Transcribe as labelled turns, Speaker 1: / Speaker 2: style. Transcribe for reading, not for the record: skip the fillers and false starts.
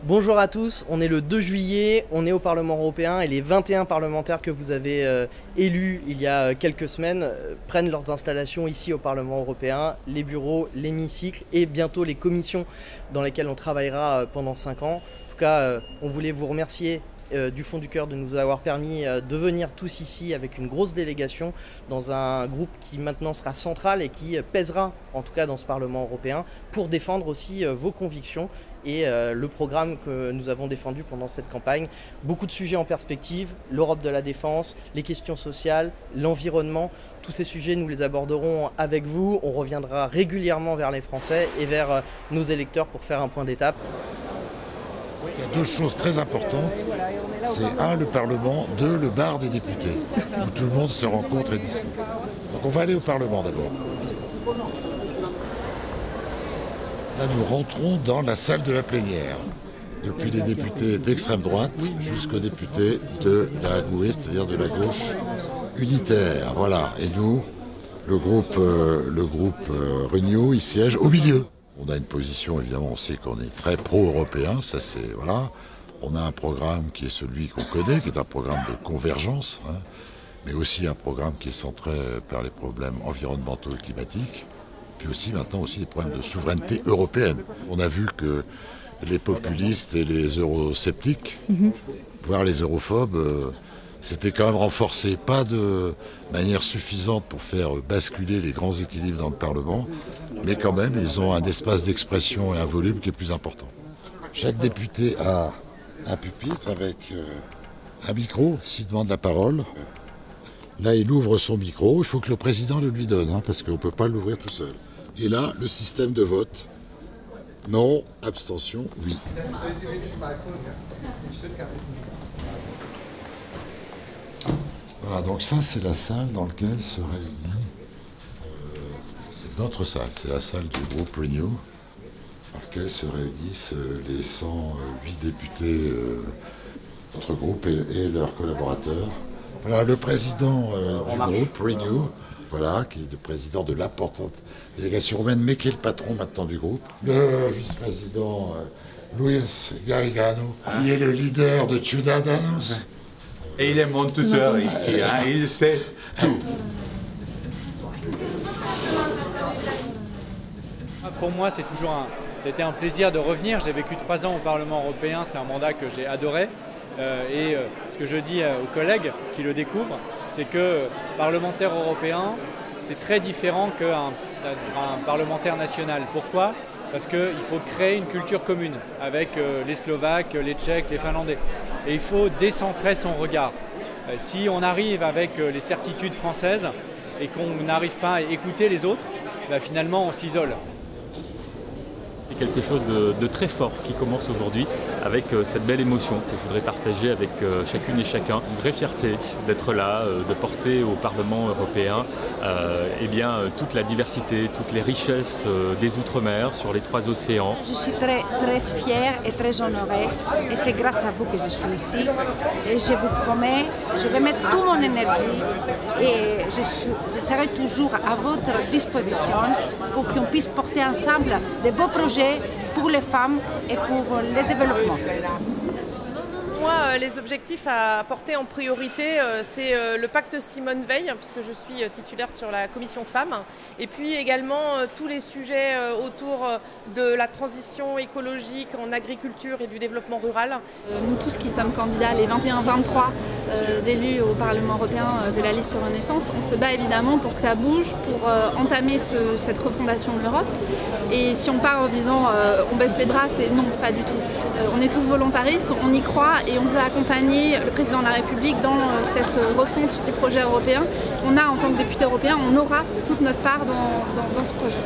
Speaker 1: Bonjour à tous, on est le 2 juillet, on est au Parlement européen et les 21 parlementaires que vous avez élus il y a quelques semaines prennent leurs installations ici au Parlement européen, les bureaux, l'hémicycle et bientôt les commissions dans lesquelles on travaillera pendant 5 ans. En tout cas, on voulait vous remercier du fond du cœur de nous avoir permis de venir tous ici avec une grosse délégation dans un groupe qui maintenant sera central et qui pèsera en tout cas dans ce Parlement européen pour défendre aussi vos convictions et le programme que nous avons défendu pendant cette campagne. Beaucoup de sujets en perspective, l'Europe de la défense, les questions sociales, l'environnement, tous ces sujets nous les aborderons avec vous. On reviendra régulièrement vers les Français et vers nos électeurs pour faire un point d'étape.
Speaker 2: Il y a deux choses très importantes, c'est un, le Parlement, deux, le bar des députés, où tout le monde se rencontre et discute. Donc on va aller au Parlement d'abord. Là nous rentrons dans la salle de la plénière, depuis les députés d'extrême droite jusqu'aux députés de la gauche, c'est-à-dire de la gauche unitaire. Voilà, et nous, le groupe Renew, il siège au milieu. On a une position, évidemment, on sait qu'on est très pro-européen, ça c'est, voilà. On a un programme qui est celui qu'on connaît, qui est un programme de convergence, hein, mais aussi un programme qui est centré par les problèmes environnementaux et climatiques, puis aussi maintenant aussi des problèmes de souveraineté européenne. On a vu que les populistes et les eurosceptiques, voire les europhobes, c'était quand même renforcé, pas de manière suffisante pour faire basculer les grands équilibres dans le Parlement, mais quand même, ils ont un espace d'expression et un volume qui est plus important. Chaque député a un pupitre avec un micro, s'il demande la parole. Là, il ouvre son micro, il faut que le président le lui donne, hein, parce qu'on ne peut pas l'ouvrir tout seul. Et là, le système de vote. Non, abstention, oui. Voilà, donc ça c'est la salle dans laquelle se réunit, c'est notre salle, c'est la salle du groupe Renew, dans laquelle se réunissent les 108 députés de notre groupe et leurs collaborateurs. Voilà, le président du groupe Renew, voilà, qui est le président de l'importante délégation roumaine, mais qui est le patron maintenant du groupe. Le vice-président Luis Garigano, qui est le leader de Ciudadanos.
Speaker 3: Et il est mon tuteur ici, hein, il sait tout.
Speaker 4: Pour moi, c'était un plaisir de revenir. J'ai vécu 3 ans au Parlement européen, c'est un mandat que j'ai adoré. Ce que je dis aux collègues qui le découvrent, c'est que parlementaire européen, c'est très différent qu'un parlementaire national. Pourquoi ? Parce qu'il faut créer une culture commune avec les Slovaques, les Tchèques, les Finlandais. Et il faut décentrer son regard. Si on arrive avec les certitudes françaises et qu'on n'arrive pas à écouter les autres, finalement on s'isole.
Speaker 5: C'est quelque chose de très fort qui commence aujourd'hui avec cette belle émotion que je voudrais partager avec chacune et chacun. Une vraie fierté d'être là, de porter au Parlement européen toute la diversité, toutes les richesses des Outre-mer sur les 3 océans.
Speaker 6: Je suis très fière et très honorée et c'est grâce à vous que je suis ici. Et je vous promets, je vais mettre toute mon énergie et je serai toujours à votre disposition pour qu'on puisse porter ensemble de beaux projets pour les femmes et pour le développement.
Speaker 7: Moi, les objectifs à porter en priorité, c'est le pacte Simone Veil, puisque je suis titulaire sur la commission femmes, et puis également tous les sujets autour de la transition écologique en agriculture et du développement rural.
Speaker 8: Nous tous qui sommes candidats, les 21-23 élus au Parlement européen de la liste Renaissance, on se bat évidemment pour que ça bouge, pour entamer cette refondation de l'Europe. Et si on part en disant on baisse les bras, c'est non, pas du tout. On est tous volontaristes, on y croit et on veut accompagner le président de la République dans cette refonte du projet européen. On a, en tant que député européen, on aura toute notre part dans ce projet.